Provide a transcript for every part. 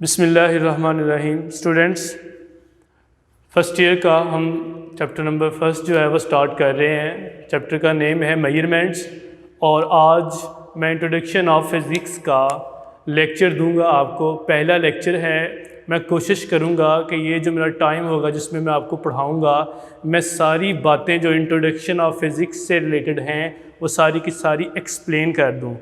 बिस्मिल्लाहिर्रहमानिर्रहीम। Students, first year का हम चैप्टर नंबर फर्स्ट जो है वो स्टार्ट कर रहे हैं। चैप्टर का नेम है मेजरमेंट्स और आज मैं इंट्रोडक्शन ऑफ फिज़िक्स का लेक्चर दूंगा आपको। पहला लेक्चर है। मैं कोशिश करूंगा कि ये जो मेरा टाइम होगा जिसमें मैं आपको पढ़ाऊंगा, मैं सारी बातें जो इंट्रोडक्शन ऑफ फिज़िक्स से रिलेटेड हैं वो सारी की सारी एक्सप्लेन कर दूं।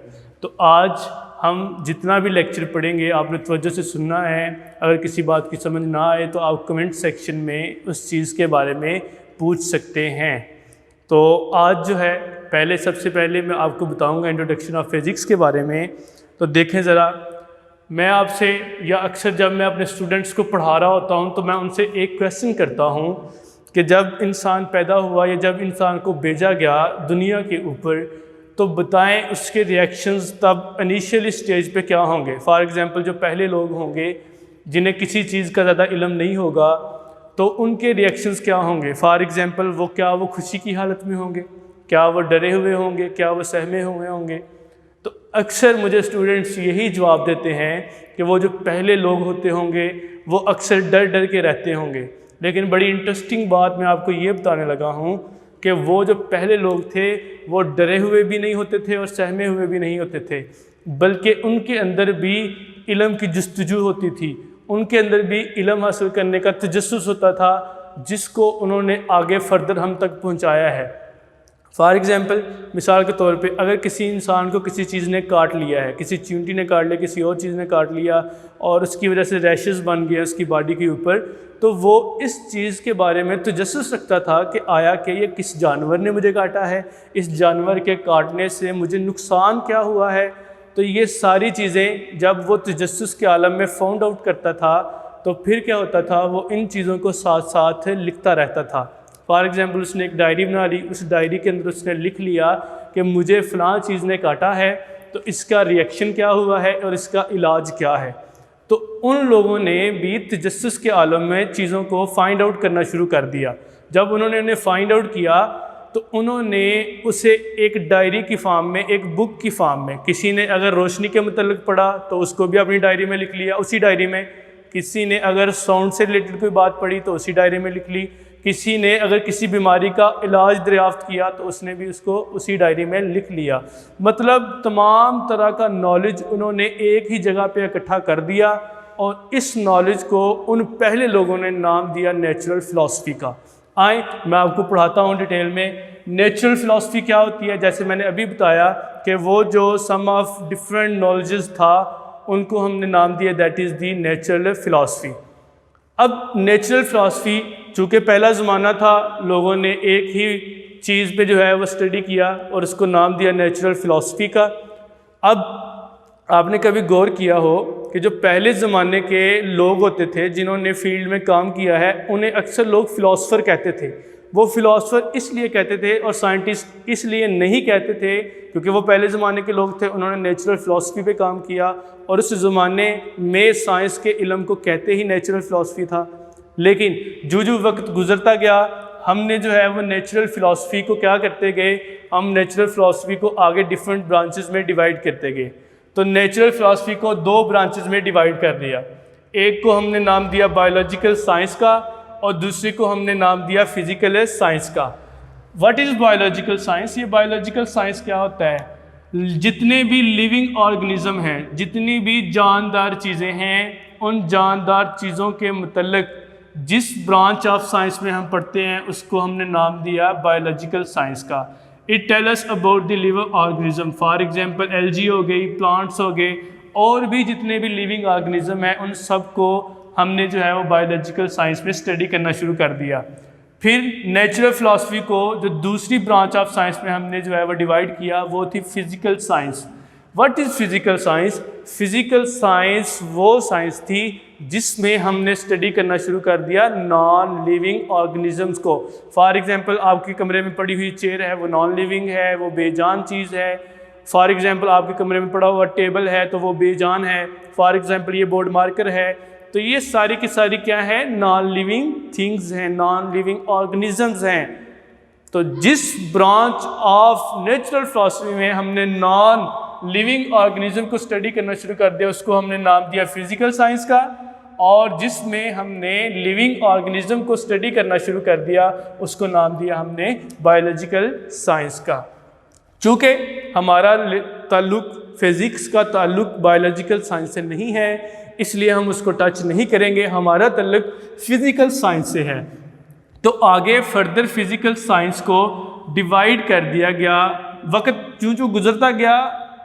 तो आज हम जितना भी लेक्चर पढ़ेंगे आपने तवज्जो से सुनना है। अगर किसी बात की समझ ना आए तो आप कमेंट सेक्शन में उस चीज़ के बारे में पूछ सकते हैं। तो आज जो है सबसे पहले मैं आपको बताऊंगा इंट्रोडक्शन ऑफ फिज़िक्स के बारे में। तो देखें ज़रा, मैं आपसे या अक्सर जब मैं अपने स्टूडेंट्स को पढ़ा रहा होता हूं तो मैं उनसे एक क्वेश्चन करता हूं कि जब इंसान पैदा हुआ या जब इंसान को भेजा गया दुनिया के ऊपर, तो बताएं उसके रिएक्शंस तब इनिशियल स्टेज पे क्या होंगे। फॉर एग्ज़ाम्पल, जो पहले लोग होंगे जिन्हें किसी चीज़ का ज़्यादा इल्म नहीं होगा तो उनके रिएक्शंस क्या होंगे। फॉर एग्ज़ाम्पल, क्या वो खुशी की हालत में होंगे, क्या वो डरे हुए होंगे, क्या वो सहमे हुए होंगे। तो अक्सर मुझे स्टूडेंट्स यही जवाब देते हैं कि वो जो पहले लोग होते होंगे वो अक्सर डर डर के रहते होंगे। लेकिन बड़ी इंटरेस्टिंग बात मैं आपको ये बताने लगा हूँ कि वो जो पहले लोग थे वो डरे हुए भी नहीं होते थे और सहमे हुए भी नहीं होते थे, बल्कि उनके अंदर भी इल्म की जस्तजू होती थी, उनके अंदर भी इल्म हासिल करने का तजस्सुस होता था जिसको उन्होंने आगे फर्दर हम तक पहुंचाया है। फॉर एग्ज़ाम्पल, मिसाल के तौर पे अगर किसी इंसान को किसी चीज़ ने काट लिया है, किसी चींटी ने काट लिया, किसी और चीज़ ने काट लिया और उसकी वजह से रैशेस बन गए उसकी बॉडी के ऊपर, तो वो इस चीज़ के बारे में तजस्सुस रखता था कि आया कि ये किस जानवर ने मुझे काटा है, इस जानवर के काटने से मुझे नुकसान क्या हुआ है। तो ये सारी चीज़ें जब वो तजस्सुस के आलम में फाउंड आउट करता था तो फिर क्या होता था, वो इन चीज़ों को साथ साथ लिखता रहता था। फॉर एग्ज़ाम्पल, उसने एक डायरी बना ली, उस डायरी के अंदर उसने लिख लिया कि मुझे फ़लाँ चीज़ ने काटा है, तो इसका रिएक्शन क्या हुआ है और इसका इलाज क्या है। तो उन लोगों ने भी तजस्सुस के आलम में चीज़ों को फाइंड आउट करना शुरू कर दिया। जब उन्होंने उन्हें फाइंड आउट किया तो उन्होंने उसे एक डायरी की फॉर्म में, एक बुक की फॉर्म में, किसी ने अगर रोशनी के मुतल्लिक पढ़ा तो उसको भी अपनी डायरी में लिख लिया उसी डायरी में, किसी ने अगर साउंड से रिलेटेड कोई बात पढ़ी तो उसी डायरी में लिख ली, किसी ने अगर किसी बीमारी का इलाज दरियाफ्त किया तो उसने भी उसको उसी डायरी में लिख लिया। मतलब तमाम तरह का नॉलेज उन्होंने एक ही जगह पे इकट्ठा कर दिया और इस नॉलेज को उन पहले लोगों ने नाम दिया नेचुरल फ़िलासफ़ी का। आए मैं आपको पढ़ाता हूँ डिटेल में नेचुरल फ़िलासफ़ी क्या होती है। जैसे मैंने अभी बताया कि वो जो सम ऑफ डिफरेंट नॉलेजेस था उनको हमने नाम दिया that is the natural philosophy. अब नेचुरल फ़िलासफ़ी चूँकि पहला ज़माना था, लोगों ने एक ही चीज़ पे जो है वो स्टडी किया और उसको नाम दिया नेचुरल फ़िलासफ़ी का। अब आपने कभी गौर किया हो कि जो पहले ज़माने के लोग होते थे जिन्होंने फील्ड में काम किया है उन्हें अक्सर लोग फ़िलासफ़र कहते थे। वो फ़िलासफ़र इसलिए कहते थे और साइंटिस्ट इसलिए नहीं कहते थे क्योंकि वो पहले ज़माने के लोग थे, उन्होंने नेचुरल फ़िलासफ़ी पे काम किया और उस ज़माने में साइंस के इल्म को कहते ही नेचुरल फ़िलासफ़ी था। लेकिन जो वक्त गुज़रता गया हमने जो है वो नेचुरल फ़िलासफ़ी को क्या करते गए, हम नेचुरल फ़िलासफ़ी को आगे डिफरेंट ब्रांचेस में डिवाइड करते गए। तो नेचुरल फ़िलासफ़ी को दो ब्रांचेस में डिवाइड कर दिया। एक को हमने नाम दिया बायोलॉजिकल साइंस का और दूसरी को हमने नाम दिया फिज़िकल साइंस का। What is biological science? ये बायोलॉजिकल साइंस क्या होता है? जितने भी लिविंग ऑर्गेनिज्म हैं, जितनी भी जानदार चीज़ें हैं, उन जानदार चीज़ों के मुतल्लिक जिस ब्रांच ऑफ साइंस में हम पढ़ते हैं उसको हमने नाम दिया बायोलॉजिकल साइंस का। It tell us about the living organism. For example, algae हो गई, प्लांट्स हो गए और भी जितने भी लिविंग ऑर्गेनिज्म हैं उन सब को हमने जो है वो बायोलॉजिकल साइंस में स्टडी करना शुरू कर दिया। फिर नेचुरल फ़िलासफ़ी को जो दूसरी ब्रांच ऑफ साइंस में हमने जो है वो डिवाइड किया वो थी physical science. What is physical science? Physical science वो साइंस थी जिसमें हमने स्टडी करना शुरू कर दिया नॉन लिविंग ऑर्गेनिजम्स को। फॉर एग्जांपल, आपके कमरे में पड़ी हुई चेयर है वो नॉन लिविंग है, वो बेजान चीज़ है। फॉर एग्जांपल, आपके कमरे में पड़ा हुआ टेबल है तो वो बेजान है। फॉर एग्जांपल, ये बोर्ड मार्कर है। तो ये सारी की सारी क्या है? नॉन लिविंग थिंग्स हैं, नॉन लिविंग ऑर्गेनिजम्स हैं। तो जिस ब्रांच ऑफ नेचुरल फ़िलासफ़ी में हमने नॉन लिविंग ऑर्गेनिज्म को स्टडी करना शुरू कर दिया उसको हमने नाम दिया फिजिकल साइंस का, और जिसमें हमने लिविंग ऑर्गेनिज्म को स्टडी करना शुरू कर दिया उसको नाम दिया हमने बायोलॉजिकल साइंस का। चूँकि हमारा ताल्लुक फिज़िक्स का ताल्लुक बायोलॉजिकल साइंस से नहीं है इसलिए हम उसको टच नहीं करेंगे, हमारा ताल्लुक फिज़िकल साइंस से है। तो आगे फर्दर फिज़िकल साइंस को डिवाइड कर दिया गया, वक्त चूँ गुजरता गया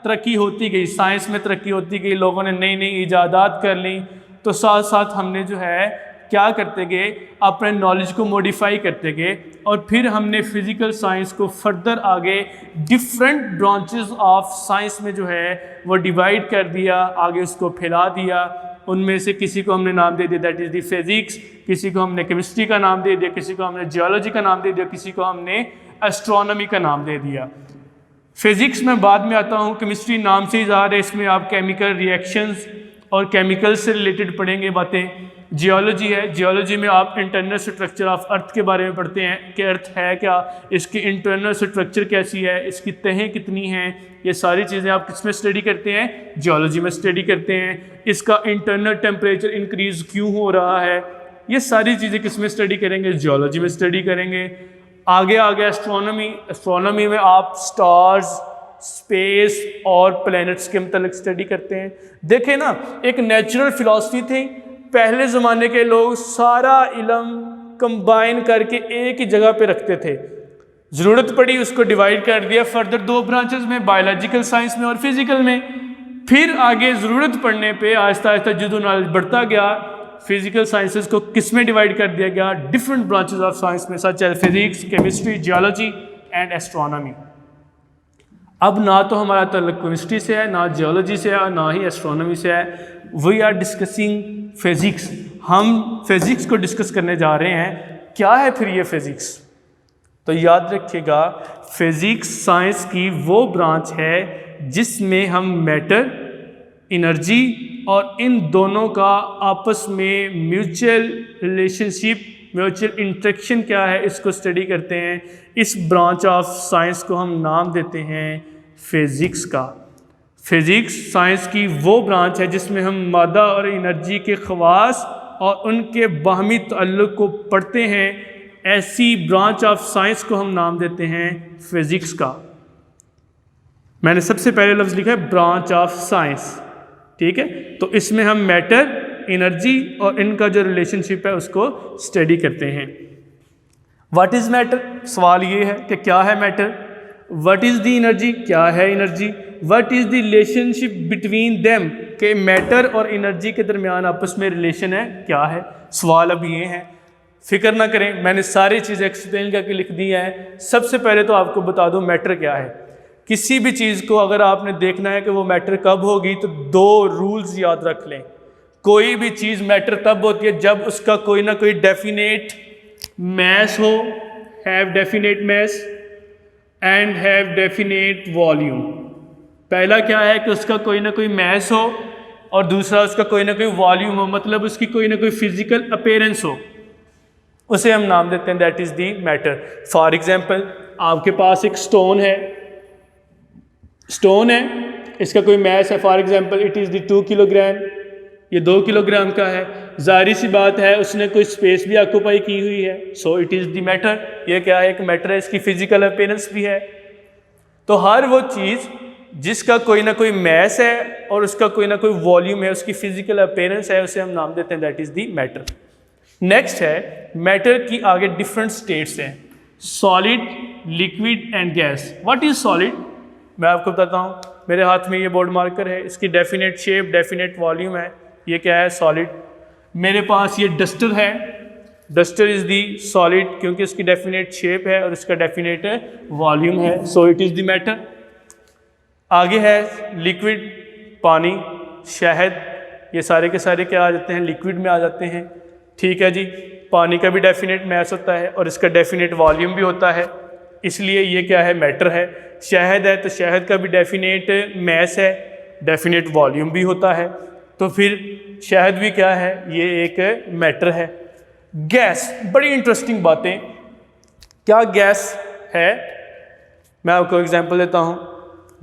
तरक्की होती गई, साइंस में तरक्की होती गई, लोगों ने नई नई ईजादात कर ली, तो साथ साथ हमने जो है क्या करते गए अपने नॉलेज को मॉडिफाई करते गए, और फिर हमने फिज़िकल साइंस को फर्दर आगे डिफरेंट ब्रांचेस ऑफ साइंस में जो है वो डिवाइड कर दिया, आगे उसको फैला दिया। उनमें से किसी को हमने नाम दे दिया दैट इज़ दी फिज़िक्स, किसी को हमने केमिस्ट्री का नाम दे दिया, किसी को हमने जियोलॉजी का नाम दे दिया, किसी को हमने एस्ट्रोनॉमी का नाम दे दिया। फिज़िक्स में बाद में आता हूँ, केमिस्ट्री नाम से ही ज़ाहिर है, इसमें आप केमिकल रिएक्शंस और केमिकल से रिलेटेड पढ़ेंगे बातें। जियोलॉजी है, जियोलॉजी में आप इंटरनल स्ट्रक्चर ऑफ अर्थ के बारे में पढ़ते हैं कि अर्थ है क्या, इसकी इंटरनल स्ट्रक्चर कैसी है, इसकी तहें कितनी हैं, ये सारी चीज़ें आप किस में स्टडी करते हैं, जियोलॉजी में स्टडी करते हैं। इसका इंटरनल टेम्परेचर इंक्रीज़ क्यों हो रहा है, ये सारी चीज़ें किस में स्टडी करेंगे, जियोलॉजी में स्टडी करेंगे। आगे आगे एस्ट्रोनॉमी, एस्ट्रोनॉमी में आप स्टार्स, स्पेस और प्लैनेट्स के मतलब स्टडी करते हैं। देखें ना, एक नेचुरल फिलॉसफी थी, पहले ज़माने के लोग सारा इल्म कंबाइन करके एक ही जगह पे रखते थे, ज़रूरत पड़ी उसको डिवाइड कर दिया फर्दर दो ब्रांचेस में, बायोलॉजिकल साइंस में और फिज़िकल में। फिर आगे ज़रूरत पड़ने पे आहिस्ता आहिस्ता जो नॉलेज बढ़ता गया, फिज़िकल साइंसेस को किस में डिवाइड कर दिया गया, डिफरेंट ब्रांचेस ऑफ साइंस में, such as physics, chemistry, geology and astronomy. अब ना तो हमारा ताल्लुक केमिस्ट्री से है, ना जियोलॉजी से है, ना ही एस्ट्रोनॉमी से है। वी आर डिस्कसिंग फिज़िक्स, हम फिज़िक्स को डिस्कस करने जा रहे हैं। क्या है फिर ये फिज़िक्स? तो याद रखिएगा, फिज़िक्स साइंस की वो ब्रांच है जिसमें हम मैटर, एनर्जी और इन दोनों का आपस में म्यूचुअल रिलेशनशिप, म्यूचुअल इंटरेक्शन क्या है, इसको स्टडी करते हैं। इस ब्रांच ऑफ साइंस को हम नाम देते हैं फिज़िक्स का। फिज़िक्स साइंस की वो ब्रांच है जिसमें हम मादा और एनर्जी के ख़वास और उनके बाहमी ताल्लुक़ को पढ़ते हैं। ऐसी ब्रांच ऑफ साइंस को हम नाम देते हैं फिज़िक्स का। मैंने सबसे पहले लफ्ज़ लिखा है ब्रांच ऑफ साइंस, ठीक है। तो इसमें हम मैटर, एनर्जी और इनका जो रिलेशनशिप है उसको स्टडी करते हैं। What is matter? सवाल ये है कि क्या है matter. What is the energy? क्या है energy. What is the relationship between them, के मैटर और एनर्जी के दरमियान आपस में रिलेशन है, क्या है। सवाल अब ये है, फिक्र ना करें, मैंने सारी चीज़ें एक्सप्लेन करके लिख दी हैं। सबसे पहले तो आपको बता दूं मैटर क्या है। किसी भी चीज़ को अगर आपने देखना है कि वो मैटर कब होगी, तो दो रूल्स याद रख लें। कोई भी चीज़ मैटर तब होती है जब उसका कोई ना कोई डेफिनेट मैस हो, have definite mass and have definite volume. पहला क्या है कि उसका कोई ना कोई मैस हो और दूसरा उसका कोई ना कोई वॉल्यूम हो, मतलब उसकी कोई ना कोई फिजिकल अपीयरेंस हो, उसे हम नाम देते हैं that is the matter. For example, आपके पास एक स्टोन है, इसका कोई मैस है, for example it is the 2 kilogram, ये 2 किलोग्राम का है। जाहिर सी बात है उसने कोई स्पेस भी ऑक्यूपाई की हुई है, so it is the matter. ये क्या है? एक मैटर है, इसकी फिजिकल अपीयरेंस भी है। तो हर वो चीज़ जिसका कोई ना कोई मैस है और उसका कोई ना कोई वॉल्यूम है, उसकी फिजिकल अपीयरेंस है, उसे हम नाम देते हैं that is the matter. Next है, मैटर की आगे डिफरेंट स्टेट्स हैं, solid, liquid and gas. What is solid? मैं आपको बताता हूँ, मेरे हाथ में ये बोर्ड मार्कर है, इसकी डेफिनेट शेप, डेफिनेट वॉल्यूम है, ये क्या है? सॉलिड। मेरे पास ये डस्टर है, डस्टर इज़ दी सॉलिड क्योंकि इसकी डेफिनेट शेप है और इसका डेफिनेट वॉल्यूम है, so it is the matter. आगे है लिक्विड, पानी, शहद, ये सारे के सारे क्या आ जाते हैं? लिक्विड में आ जाते हैं, ठीक है जी। पानी का भी डेफिनेट मैस होता है और इसका डेफिनेट वॉल्यूम भी होता है, इसलिए ये क्या है? मैटर है। शहद है तो शहद का भी डेफिनेट मैस है, डेफिनेट वॉल्यूम भी होता है, तो फिर शहद भी क्या है? ये एक मैटर है। गैस, बड़ी इंटरेस्टिंग बातें। क्या गैस है? मैं आपको एग्जांपल देता हूँ।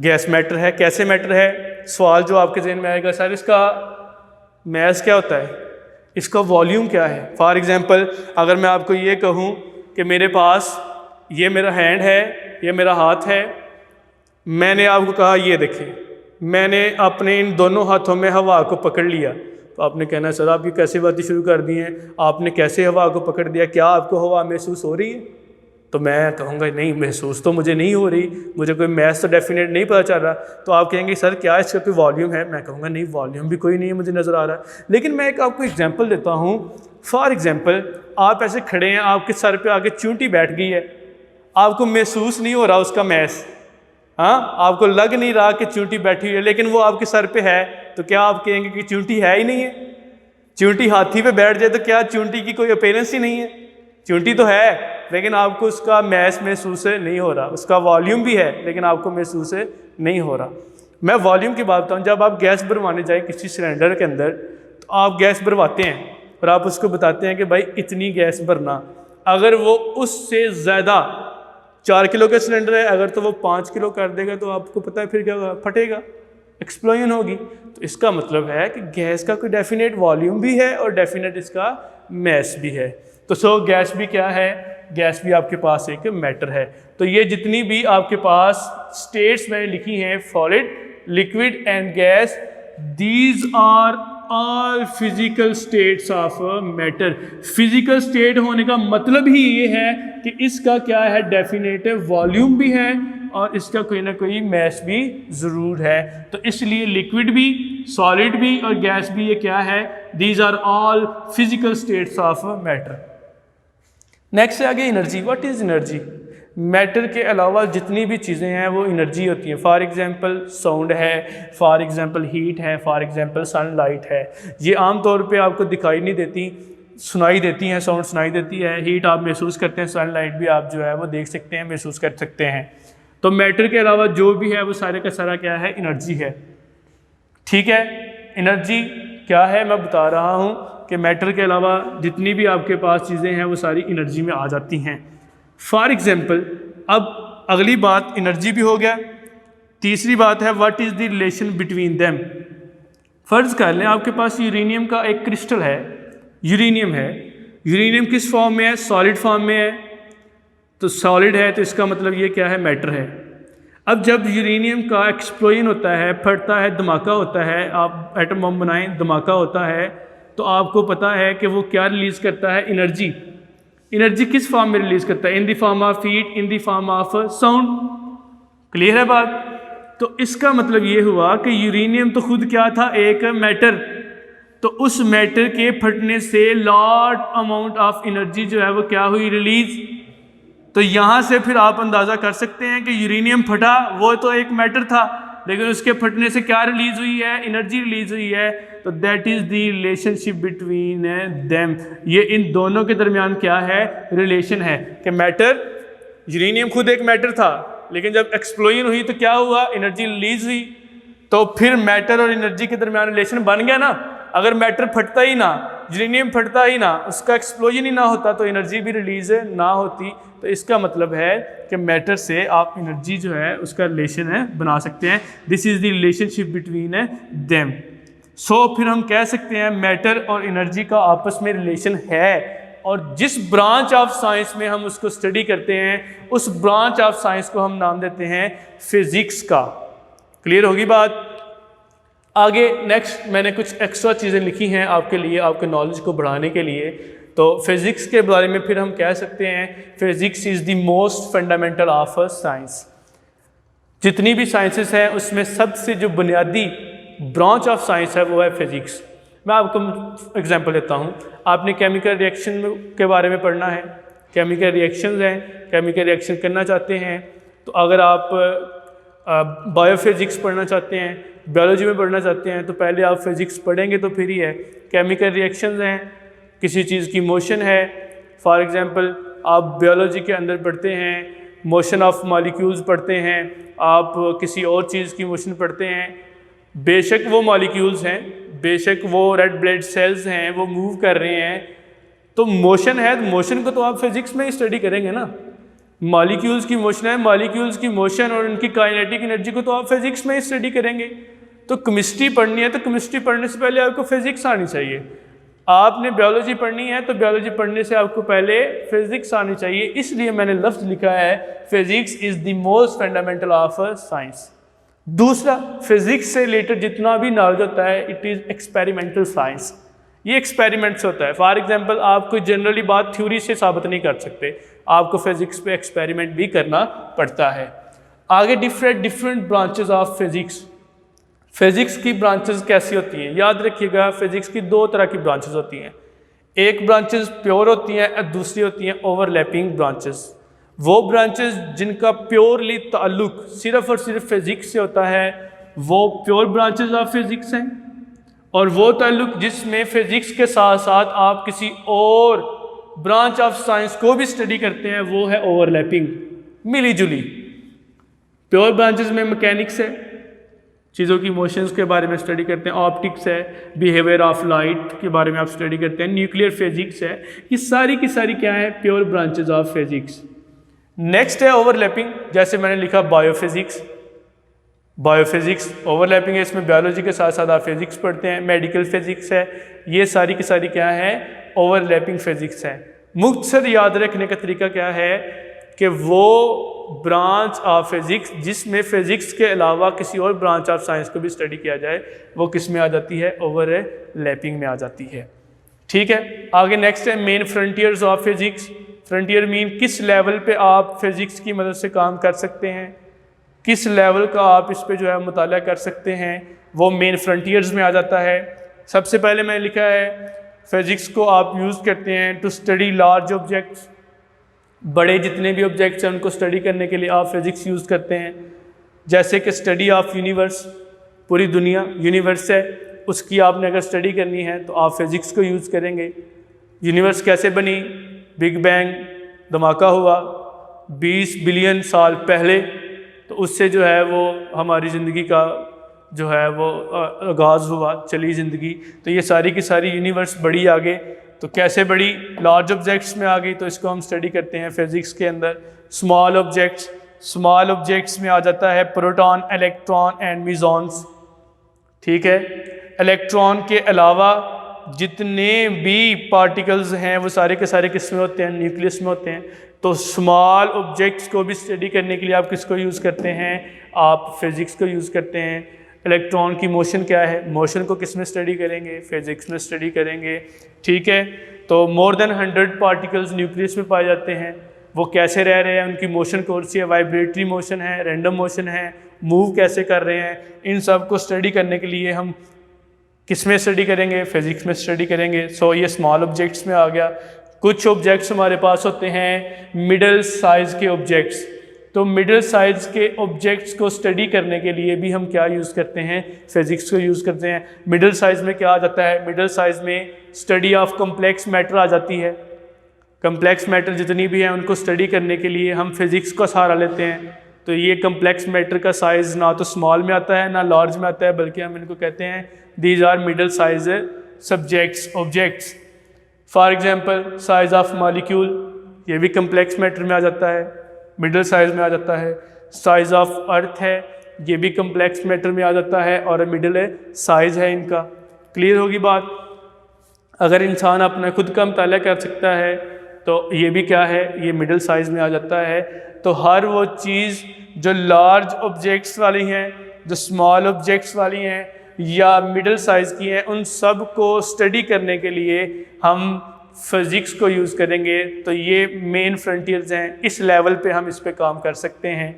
गैस मैटर है। कैसे मैटर है? सवाल जो आपके जहन में आएगा, सर इसका मैस क्या होता है, इसका वॉल्यूम क्या है। फॉर एग्जांपल अगर मैं आपको ये कहूँ कि मेरे पास ये मेरा हैंड है, ये मेरा हाथ है, मैंने आपको कहा ये देखें, मैंने अपने इन दोनों हाथों में हवा को पकड़ लिया, तो आपने कहना सर आप ये कैसे बातें शुरू कर दी हैं, आपने कैसे हवा को पकड़ दिया, क्या आपको हवा महसूस हो रही है? तो मैं कहूँगा नहीं, महसूस तो मुझे नहीं हो रही, मुझे कोई मैथ्स तो डेफिनेट नहीं पता चल रहा। तो आप कहेंगे सर क्या इसका कोई वॉल्यूम है? मैं कहूँगा नहीं, वॉल्यूम भी कोई नहीं है मुझे नज़र आ रहा है। लेकिन मैं एक आपको एग्जांपल देता हूँ। फॉर एग्जांपल आप ऐसे खड़े हैं, आपके सर पे आके चूंटी बैठ गई है, आपको महसूस नहीं हो रहा उसका मैस, हाँ, आपको लग नहीं रहा कि चूंटी बैठी हुई है, लेकिन वो आपके सर पे है, तो क्या आप कहेंगे कि चूंटी है ही नहीं है? चूंटी हाथी पे बैठ जाए तो क्या चूंटी की कोई अपीयरेंस ही नहीं है? चूंटी तो है, लेकिन आपको उसका मैस महसूस नहीं हो रहा। उसका वॉल्यूम भी है लेकिन आपको महसूस नहीं हो रहा। मैं वॉल्यूम की बात बताऊँ, जब आप गैस भरवाने जाए किसी सिलेंडर के अंदर, तो आप गैस भरवाते हैं और आप उसको बताते हैं कि भाई इतनी गैस भरना। अगर वो उससे ज़्यादा 4 किलो का सिलेंडर है, अगर तो वो 5 किलो कर देगा तो आपको पता है फिर क्या होगा, फटेगा, एक्सप्लोजन होगी। तो इसका मतलब है कि गैस का कोई डेफिनेट वॉल्यूम भी है और डेफिनेट इसका मैस भी है। तो गैस भी क्या है? गैस भी आपके पास एक मैटर है। तो ये जितनी भी आपके पास स्टेट्स मैंने लिखी हैं, solid, liquid and gas, these are all physical states of matter. Physical state होने का मतलब ही ये है कि इसका क्या है, डेफिनेट वॉल्यूम भी है और इसका कोई ना कोई मैस भी ज़रूर है। तो इसलिए लिक्विड भी, सॉलिड भी और गैस भी ये क्या है, these are all physical states of matter. Next है आगे energy. What is energy? Matter के अलावा जितनी भी चीज़ें हैं वो एनर्जी होती हैं। फॉर एग्जांपल साउंड है, फॉर एग्जांपल हीट है, फॉर एग्जांपल सनलाइट है। ये आम तौर पे आपको दिखाई नहीं देती, सुनाई देती हैं, साउंड सुनाई देती है, हीट आप महसूस करते हैं, सनलाइट भी आप जो है वो देख सकते हैं, महसूस कर सकते हैं। तो मैटर के अलावा जो भी है वो सारे का सारा क्या है, एनर्जी है। ठीक है, एनर्जी क्या है मैं बता रहा हूँ कि मैटर के अलावा जितनी भी आपके पास चीज़ें हैं वो सारी एनर्जी में आ जाती हैं। फॉर एग्जांपल अब अगली बात एनर्जी भी हो गया, तीसरी बात है what is the relation between them. फ़र्ज़ कर लें आपके पास यूरेनियम का एक क्रिस्टल है, यूरेनियम है, यूरेनियम किस फॉर्म में है, सॉलिड फॉर्म में है। तो सॉलिड है तो इसका मतलब ये क्या है, मैटर है। अब जब यूरेनियम का एक्सप्लोजन होता है, फटता है, धमाका होता है, आप एटम बम बनाएं, धमाका होता है, तो आपको पता है कि वो क्या रिलीज़ करता है, एनर्जी। एनर्जी किस फॉर्म में रिलीज़ करता है, in the form of heat, in the form of sound. Clear है बात? तो इसका मतलब ये हुआ कि यूरेनियम तो खुद क्या था, एक मैटर। तो उस मैटर के फटने से लॉट अमाउंट ऑफ एनर्जी जो है वो क्या हुई, रिलीज। तो यहाँ से फिर आप अंदाज़ा कर सकते हैं कि यूरेनियम फटा, वो तो एक मैटर था, लेकिन उसके फटने से क्या रिलीज हुई है, एनर्जी रिलीज हुई है। तो that is the relationship between them. ये इन दोनों के दरमियान क्या है, रिलेशन है कि मैटर, यूरेनियम खुद एक मैटर था, लेकिन जब एक्सप्लोजन हुई तो क्या हुआ, एनर्जी रिलीज हुई। तो फिर मैटर और एनर्जी के दरमियान रिलेशन बन गया ना। अगर मैटर फटता ही ना, यूरेनियम फटता ही ना, उसका एक्सप्लोजन ही ना होता तो एनर्जी भी रिलीज ना होती। तो इसका मतलब है कि मैटर से आप एनर्जी जो है उसका रिलेशन है बना सकते हैं। This is the relationship between them. So फिर हम कह सकते हैं मैटर और एनर्जी का आपस में रिलेशन है, और जिस ब्रांच ऑफ साइंस में हम उसको स्टडी करते हैं उस ब्रांच ऑफ साइंस को हम नाम देते हैं फिजिक्स का। क्लियर होगी बात? आगे नेक्स्ट मैंने कुछ एक्स्ट्रा चीज़ें लिखी हैं आपके लिए, आपके नॉलेज को बढ़ाने के लिए। तो फिज़िक्स के बारे में फिर हम कह सकते हैं physics is the most fundamental of science. जितनी भी साइंसेस हैं उसमें सबसे जो बुनियादी ब्रांच ऑफ साइंस है वो है फिज़िक्स। मैं आपको एग्जांपल देता हूँ। आपने केमिकल रिएक्शन के बारे में पढ़ना है, केमिकल रिएक्शंस हैं, केमिकल रिएक्शन करना चाहते हैं। तो अगर आप बायोफिज़िक्स पढ़ना चाहते हैं, बायोलॉजी में पढ़ना चाहते हैं, तो पहले आप फिज़िक्स पढ़ेंगे तो फिर ही है। केमिकल रिएक्शंस हैं, किसी चीज़ की मोशन है। फॉर एग्जांपल आप बायोलॉजी के अंदर पढ़ते हैं, मोशन ऑफ मॉलिक्यूल्स पढ़ते हैं, आप किसी और चीज़ की मोशन पढ़ते हैं। बेशक वो मॉलिक्यूल्स हैं, बेशक वो रेड ब्लड सेल्स हैं, वो मूव कर रहे हैं, तो मोशन है, तो मोशन को तो आप फिज़िक्स में ही स्टडी करेंगे ना। मॉलिक्यूल्स की मोशन है, मॉलिक्यूल्स की मोशन और उनकी काइनेटिक एनर्जी को तो आप फिजिक्स में ही स्टडी करेंगे। तो केमिस्ट्री पढ़नी है तो केमिस्ट्री पढ़ने से पहले आपको फिजिक्स आनी चाहिए। आपने बायोलॉजी पढ़नी है तो बायोलॉजी पढ़ने से आपको पहले फिजिक्स आनी चाहिए। इसलिए मैंने लफ्ज़ लिखा है physics is the most fundamental of science. दूसरा, फिजिक्स से रिलेटेड जितना भी नॉलेज होता है इट इज़ एक्सपेरिमेंटल साइंस। ये एक्सपेरिमेंट्स होता है। फॉर एग्जांपल आप कोई जनरली बात थ्योरी से साबित नहीं कर सकते, आपको फिजिक्स पे एक्सपेरिमेंट भी करना पड़ता है। आगे different branches of physics. Physics की ब्रांचेस कैसी होती हैं? याद रखिएगा, फिजिक्स की दो तरह की ब्रांचेस होती हैं। एक ब्रांचेस प्योर होती हैं और दूसरी होती हैं ओवरलैपिंग ब्रांचेस। वो ब्रांचेस जिनका प्योरली ताल्लुक सिर्फ और सिर्फ फिजिक्स से होता है वो प्योर ब्रांचेस ऑफ फिजिक्स हैं, और वो ताल्लुक जिसमें फिजिक्स के साथ साथ आप किसी और ब्रांच ऑफ साइंस को भी स्टडी करते हैं वो है ओवरलैपिंग, मिली जुली। प्योर ब्रांचेस में मैकेनिक्स है, चीज़ों की मोशंस के बारे में स्टडी करते हैं, ऑप्टिक्स है, बिहेवियर ऑफ लाइट के बारे में आप स्टडी करते हैं, न्यूक्लियर फिजिक्स है। ये सारी की सारी क्या है? Pure branches of physics. Next है ओवरलैपिंग, जैसे मैंने लिखा बायोफिजिक्स। बायोफिजिक्स ओवरलैपिंग है, इसमें बायोलॉजी के साथ साथ आप फिजिक्स पढ़ते हैं। मेडिकल फिजिक्स है, ये सारी की सारी क्या है? ओवरलैपिंग फिजिक्स है। मुख्तसर याद रखने का तरीका क्या है कि वो ब्रांच ऑफ फिजिक्स जिसमें फिजिक्स के अलावा किसी और ब्रांच ऑफ साइंस को भी स्टडी किया जाए वो किस में आ जाती है? ओवरलैपिंग में आ जाती है। ठीक है, आगे नेक्स्ट है main frontiers of physics. Frontier mean किस लेवल पे आप फिजिक्स की मदद से काम कर सकते हैं, किस लेवल का आप इस पे जो है मुताला कर सकते हैं, वो मेन फ्रंटियर्स में आ जाता है। सबसे पहले मैंने लिखा है फिजिक्स को आप यूज़ करते हैं टू स्टडी लार्ज ऑब्जेक्ट्स। बड़े जितने भी ऑब्जेक्ट्स हैं उनको स्टडी करने के लिए आप फिजिक्स यूज़ करते हैं। जैसे कि स्टडी ऑफ यूनिवर्स, पूरी दुनिया यूनिवर्स है, उसकी आपने अगर स्टडी करनी है तो आप फिजिक्स को यूज़ करेंगे। यूनिवर्स कैसे बनी? बिग बैंग धमाका हुआ 20 बिलियन साल पहले, तो उससे जो है वो हमारी ज़िंदगी का जो है वो आगाज़ हुआ, चली ज़िंदगी। तो ये सारी की सारी यूनिवर्स बड़ी आगे, तो कैसे बड़ी? लार्ज ऑब्जेक्ट्स में आ गई, तो इसको हम स्टडी करते हैं फिजिक्स के अंदर। स्मॉल ऑब्जेक्ट्स में आ जाता है प्रोटॉन, इलेक्ट्रॉन एंड म्यूजॉन्स। ठीक है, इलेक्ट्रॉन के अलावा जितने भी पार्टिकल्स हैं वो सारे के सारे किस में होते हैं? न्यूक्लियस में होते हैं। तो स्मॉल ऑब्जेक्ट्स को भी स्टडी करने के लिए आप किसको यूज़ करते हैं? आप फिजिक्स को यूज़ करते हैं। इलेक्ट्रॉन की मोशन क्या है? मोशन को किस में स्टडी करेंगे? फिजिक्स में स्टडी करेंगे। ठीक है, तो मोर देन 100 पार्टिकल्स न्यूक्लियस में पाए जाते हैं। वो कैसे रह रहे हैं, उनकी मोशन कौन सी है? वाइब्रेटरी मोशन है, रैंडम मोशन है, मूव कैसे कर रहे हैं? इन सब को स्टडी करने के लिए हम किस में स्टडी करेंगे? फिजिक्स में स्टडी करेंगे। सो ये स्मॉल ऑब्जेक्ट्स में आ गया। कुछ ऑब्जेक्ट्स हमारे पास होते हैं मिडल साइज़ के ऑब्जेक्ट्स। तो मिडल साइज़ के ऑब्जेक्ट्स को स्टडी करने के लिए भी हम क्या यूज़ करते हैं? फिजिक्स को यूज़ करते हैं। मिडल साइज़ में क्या आ जाता है? मिडल साइज़ में स्टडी ऑफ कम्प्लेक्स मैटर आ जाती है। कम्प्लेक्स मैटर जितनी भी हैं उनको स्टडी करने के लिए हम फिजिक्स का सहारा लेते हैं। तो ये कम्प्लेक्स मैटर का साइज़ ना तो स्मॉल में आता है ना लार्ज में आता है, बल्कि हम इनको कहते हैं these are middle size subjects objects. For example size of molecule, ये भी कम्प्लेक्स मैटर में आ जाता है, मिडल साइज में आ जाता है। साइज ऑफ अर्थ है, ये भी कम्प्लेक्स मैटर में आ जाता है और मिडल साइज है इनका। क्लियर होगी बात? अगर इंसान अपना खुद का मुताला कर सकता है तो ये भी क्या है? ये मिडल साइज में आ जाता है। तो हर वो चीज़ जो लार्ज ऑब्जेक्ट्स वाली हैं, जो स्मॉल ऑब्जेक्ट्स वाली हैं या मिडल साइज़ की हैं, उन सब को स्टडी करने के लिए हम फिज़िक्स को यूज़ करेंगे। तो ये मेन फ्रंटियर्स हैं, इस लेवल पे हम इस पे काम कर सकते हैं।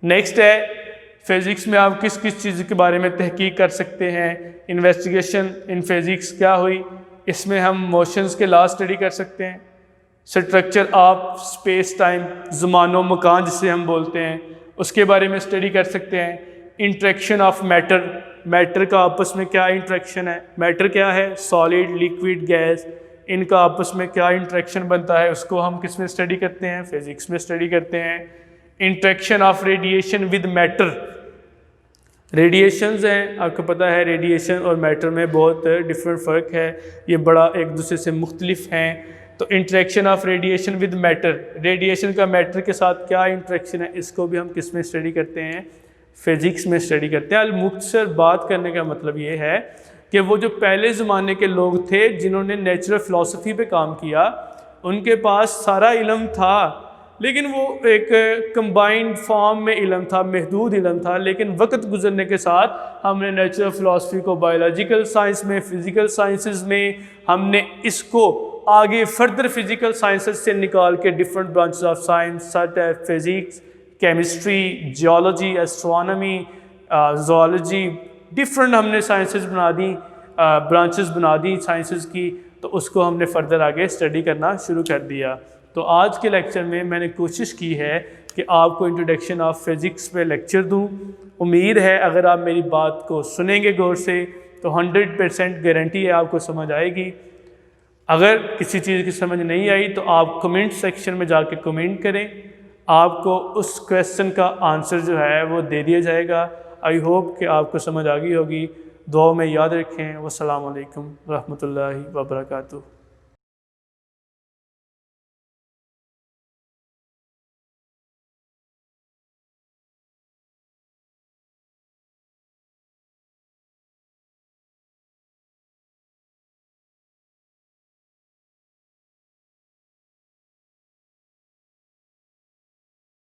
नेक्स्ट है फ़िज़िक्स में आप किस किस चीज़ के बारे में तहकीक कर सकते हैं? इन्वेस्टिगेशन इन फिज़िक्स क्या हुई? इसमें हम मोशंस के लॉ स्टडी कर सकते हैं। स्ट्रक्चर ऑफ स्पेस टाइम, ज़मानो मकान जिसे हम बोलते हैं, उसके बारे में स्टडी कर सकते हैं। इंट्रैक्शन ऑफ मैटर, मैटर का आपस में क्या इंट्रैक्शन है? मैटर क्या है? सॉलिड, लिक्विड, गैस, इनका आपस में क्या इंट्रैक्शन बनता है, उसको हम किस में स्टडी करते हैं? फिज़िक्स में स्टडी करते हैं। Interaction of radiation with matter, radiations हैं, आपको पता है रेडिएशन और मैटर में बहुत डिफरेंट फ़र्क है, ये बड़ा एक दूसरे से मुख्तलिफ हैं। तो interaction of radiation with matter, radiation का मैटर के साथ क्या इंटरेक्शन है, इसको भी हम किस में स्टडी करते हैं, फिज़िक्स में स्टडी करते हैं। मुख्तसर बात करने का मतलब ये है कि वो जो पहले ज़माने के लोग थे जिन्होंने नेचुरल फ़िलासफ़ी पे काम किया, उनके पास सारा इल्म था, लेकिन वो एक कंबाइंड फॉर्म में इल्म था, महदूद इल्म था। लेकिन वक्त गुजरने के साथ हमने नेचुरल फ़िलासफ़ी को बायोलॉजिकल साइंस में, फ़िज़िकल साइंसेस में, हमने इसको आगे फर्दर फ़िज़िकल साइंसेस से निकाल के different branches of science such as physics, chemistry, geology, astronomy, zoology, different हमने साइंसेस बना दी, ब्रांचेस बना दी साइंसेस की। तो उसको हमने फर्दर आगे स्टडी करना शुरू कर दिया। तो आज के लेक्चर में मैंने कोशिश की है कि आपको इंट्रोडक्शन ऑफ फिज़िक्स पे लेक्चर दूं। उम्मीद है अगर आप मेरी बात को सुनेंगे गौर से तो 100% गारंटी है आपको समझ आएगी। अगर किसी चीज़ की समझ नहीं आई तो आप कमेंट सेक्शन में जाके कमेंट करें, आपको उस क्वेश्चन का आंसर जो है वो दे दिया जाएगा। आई होप कि आपको समझ आ गई होगी। दुआ में याद रखें। वस्सलामु अलैकुम रहमतुल्लाहि व बरकातुहू।